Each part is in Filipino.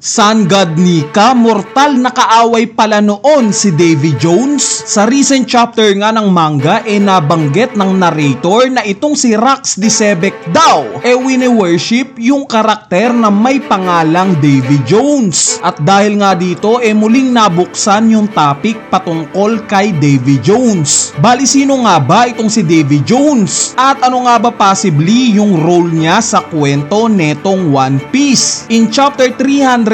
Sun God Nika, mortal na kaaway pala noon si Davy Jones. Sa recent chapter nga ng manga nabanggit ng narrator na itong si Rax Disebek daw wini-worship yung karakter na may pangalang Davy Jones. At dahil nga dito muling nabuksan yung topic patungkol kay Davy Jones. Bali sino nga ba itong si Davy Jones? At ano nga ba possibly yung role niya sa kwento netong One Piece? In chapter 306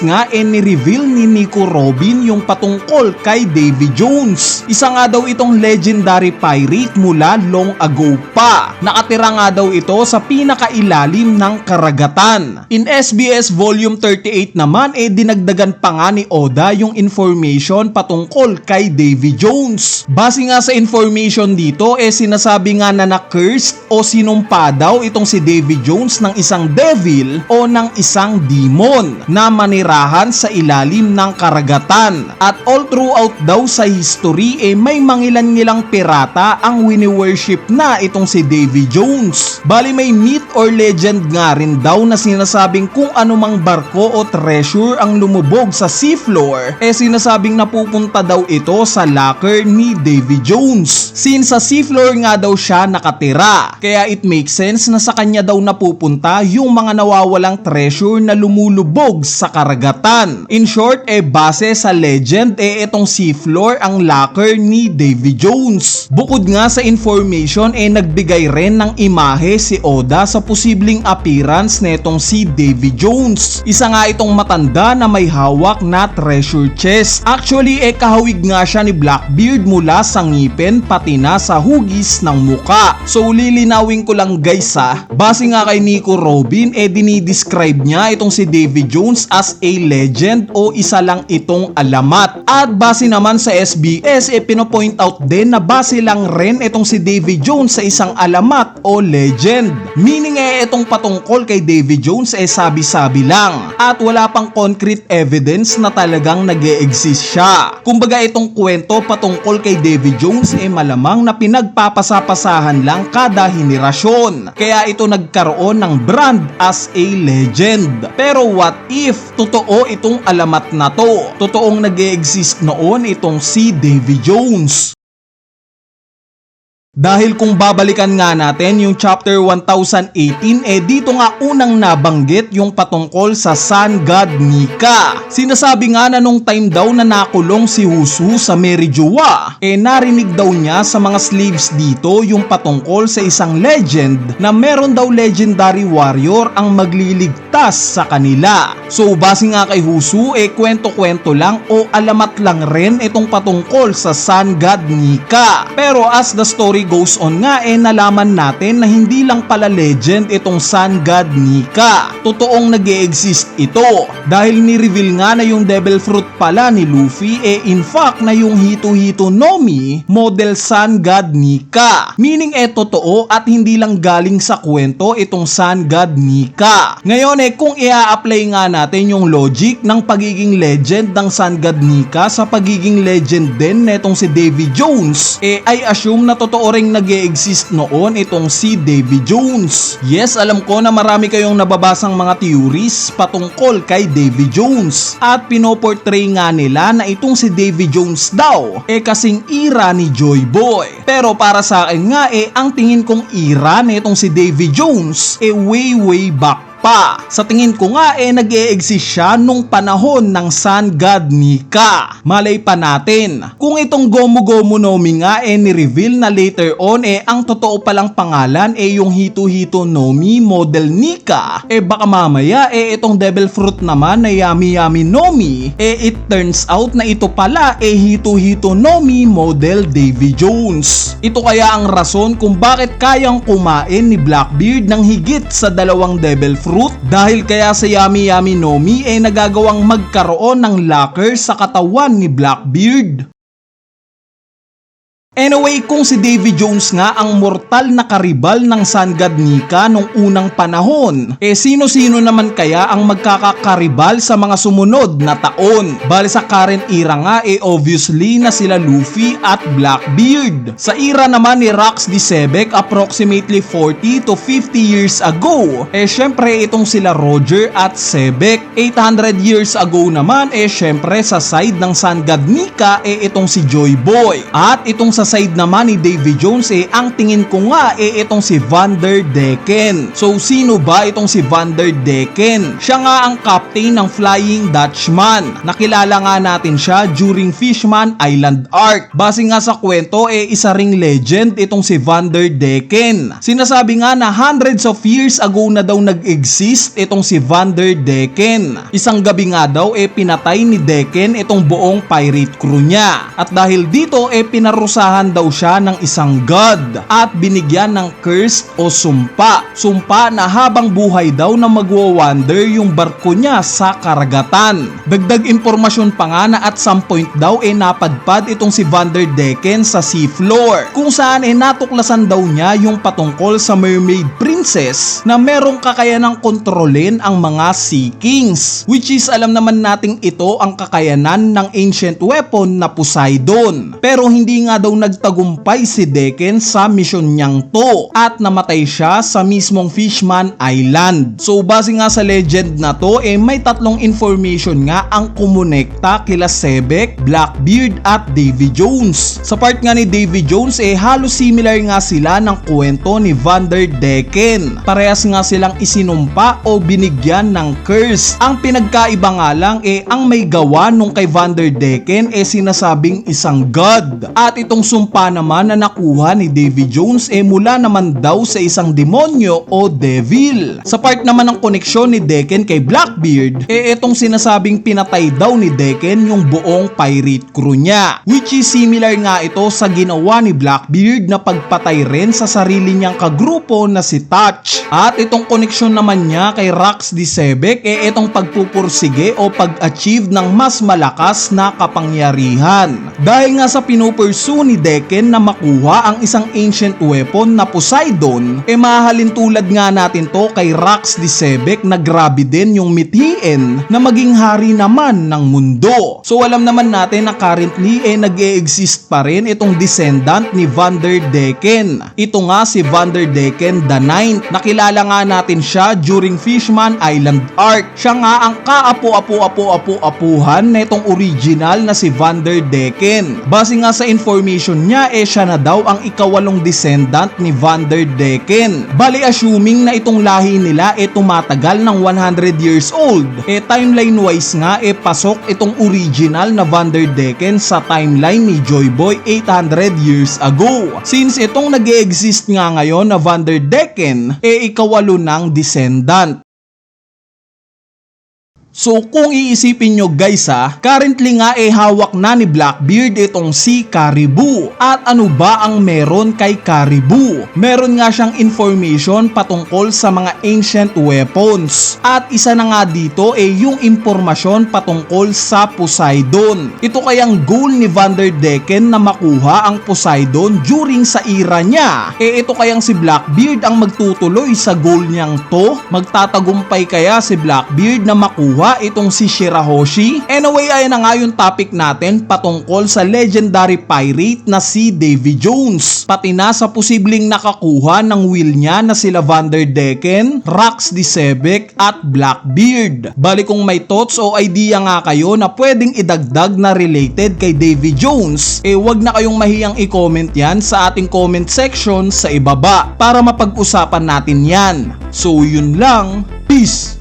nga ni-reveal ni Nico Robin yung patungkol kay Davy Jones. Isa nga daw itong legendary pirate mula long ago pa. Nakatira nga daw ito sa pinakailalim ng karagatan. In SBS Volume 38 naman dinagdagan pa nga ni Oda yung information patungkol kay Davy Jones. Base nga sa information dito sinasabi nga na na-cursed o sinumpa daw itong si Davy Jones ng isang devil o ng isang demon na manirahan sa ilalim ng karagatan. At all throughout daw sa history may mangilan-ngilang pirata ang wini-worship na itong si Davy Jones. Bali may myth or legend nga rin daw na sinasabing kung anumang barko o treasure ang lumubog sa seafloor sinasabing napupunta daw ito sa locker ni Davy Jones. Since sa seafloor nga daw siya nakatira, kaya it makes sense na sa kanya daw napupunta yung mga nawawalang treasure na lumulubog sa karagatan. In short, base sa legend, itong seafloor ang locker ni Davy Jones. Bukod nga sa information, nagbigay rin ng imahe si Oda sa posibleng appearance netong si Davy Jones. Isa nga itong matanda na may hawak na treasure chest. Actually, kahawig nga siya ni Blackbeard mula sa ngipin pati na sa hugis ng muka. So, lilinawin ko lang guys base nga kay Nico Robin, dinidescribe niya itong si Davy Jones as a legend o isa lang itong alamat. At base naman sa SBS, pinopoint out din na base lang rin itong si Davy Jones sa isang alamat o legend. Meaning itong patungkol kay Davy Jones sabi-sabi lang at wala pang concrete evidence na talagang nag-e-exist siya. Kumbaga itong kwento patungkol kay Davy Jones malamang na pinagpapasapasahan lang kada henerasyon. Kaya ito nagkaroon ng brand as a legend. Pero what if totoo itong alamat na to? Totoong nag-e-exist noon itong si Davy Jones. Dahil kung babalikan nga natin yung chapter 1018, dito nga unang nabanggit yung patungkol sa Sun God Nika. Sinasabi nga na nung time daw na nakulong si Husu sa Merijoa, narinig daw niya sa mga slaves dito yung patungkol sa isang legend na meron daw legendary warrior ang magliligtas sa kanila. So base nga kay Husu, kwento-kwento lang o alamat lang rin itong patungkol sa Sun God Nika. Pero as the story goes on nga nalaman natin na hindi lang pala legend itong Sun God Nika. Totoong nag-e-exist ito dahil ni-reveal nga na yung devil fruit pala ni Luffy in fact na yung Hito-Hito no Mi model Sun God Nika. Meaning totoo at hindi lang galing sa kwento itong Sun God Nika. Ngayon kung i-apply nga natin yung logic ng pagiging legend ng Sun God Nika sa pagiging legend din netong si Davy Jones, I assume na totoo ring nag-e-exist noon itong si Davy Jones. Yes, alam ko na marami kayong nababasang mga theories patungkol kay Davy Jones at pinoportray nga nila na itong si Davy Jones daw kasing ira ni Joy Boy. Pero para sa akin nga ang tingin kong ira nitong si Davy Jones way back pa. Sa tingin ko nga nag-e-exist siya nung panahon ng Sun God Nika. Malay pa natin kung itong Gomu Gomu no Mi nga ni-reveal na later on ang totoo palang pangalan yung Hito-Hito no Mi model Nika, baka mamaya itong devil fruit naman na Yami Yami no Mi it turns out na ito pala Hito-Hito no Mi model Davy Jones. Ito kaya ang rason kung bakit kayang kumain ni Blackbeard ng higit sa 2 devil fruit dahil kaya sa Yami Yami no Mi nagagawang magkaroon ng locker sa katawan ni Blackbeard. Anyway, kung si Davy Jones nga ang mortal na karibal ng Sun God Nika nung unang panahon, sino-sino naman kaya ang magkakakaribal sa mga sumunod na taon? Bali sa current era nga obviously na sila Luffy at Blackbeard. Sa era naman ni Rox D. Sebek approximately 40 to 50 years ago, syempre itong sila Roger at Sebek. 800 years ago naman syempre sa side ng Sun God Nika itong si Joy Boy. At itong sa side naman ni Davy Jones ang tingin ko nga itong si Vanderdecken. So sino ba itong si Vanderdecken? Siya nga ang captain ng Flying Dutchman. Nakilala nga natin siya during Fishman Island arc. Base nga sa kwento isa ring legend itong si Vanderdecken. Sinasabi nga na hundreds of years ago na daw nag-exist itong si Vanderdecken. Isang gabi nga daw pinatay ni Decken itong buong pirate crew niya. At dahil dito pinarusahan daw siya ng isang god at binigyan ng curse o sumpa. Sumpa na habang buhay daw na magwawander yung barko niya sa karagatan. Dagdag impormasyon pa nga na at some point daw napadpad itong si Vanderdecken sa seafloor, kung saan natuklasan daw niya yung patungkol sa mermaid princess na merong kakayanang kontrolin ang mga sea kings, which is alam naman nating ito ang kakayanan ng ancient weapon na Poseidon. Pero hindi nga daw nagtagumpay si Decken sa mission niyang to at namatay siya sa mismong Fishman Island. So base nga sa legend na to may tatlong information nga ang kumonekta kila Sebek, Blackbeard at Davy Jones. Sa part nga ni Davy Jones halos similar nga sila ng kwento ni Vanderdecken. Parehas nga silang isinumpa o binigyan ng curse. Ang pinagkaiba nga lang ang may gawa nung kay Vanderdecken sinasabing isang god. At itong sumpa naman na nakuha ni Davy Jones mula naman daw sa isang demonyo o devil. Sa part naman ng koneksyon ni Decken kay Blackbeard, itong sinasabing pinatay daw ni Decken yung buong pirate crew niya, which is similar nga ito sa ginawa ni Blackbeard na pagpatay rin sa sarili niyang kagrupo na si Touch. At itong koneksyon naman niya kay Rox D. Sebek itong pagpupursige o pag-achieve ng mas malakas na kapangyarihan. Dahil nga sa pinupursue ni Decken na makuha ang isang ancient weapon na Poseidon, mahalin tulad nga natin to kay Rox D. Sebek na grabe din yung mithiin na maging hari naman ng mundo. So alam naman natin na currently nag-e-exist pa rin itong descendant ni Vanderdecken. Ito nga si Vanderdecken the Ninth. Nakilala nga natin siya during Fishman Island arc. Siya nga ang kaapu-apu-apu-apuhan na itong original na si Vanderdecken. Base nga sa information niya siya na daw ang ikawalong descendant ni Vanderdecken. Bali assuming na itong lahi nila tumatagal ng 100 years old. Timeline wise nga pasok itong original na Vanderdecken sa timeline ni Joy Boy 800 years ago. Since itong nag-e-exist nga ngayon na Vanderdecken ikawalo ng descendant. So kung iisipin nyo guys currently nga hawak na ni Blackbeard itong si Caribou. At ano ba ang meron kay Caribou? Meron nga siyang information patungkol sa mga ancient weapons. At isa na nga dito yung impormasyon patungkol sa Poseidon. Ito kayang goal ni Vanderdecken na makuha ang Poseidon during sa era niya. Ito kayang si Blackbeard ang magtutuloy sa goal niyang to? Magtatagumpay kaya si Blackbeard na makuha itong si Shirahoshi? Anyway, ayan na nga yung topic natin patungkol sa legendary pirate na si Davy Jones. Pati na sa posibleng nakakuha ng will niya na sila Vanderdecken, Rox D. Sebek at Blackbeard. Bali kung may thoughts o idea nga kayo na pwedeng idagdag na related kay Davy Jones, wag na kayong mahiyang i-comment yan sa ating comment section sa ibaba para mapag-usapan natin yan. So yun lang, peace!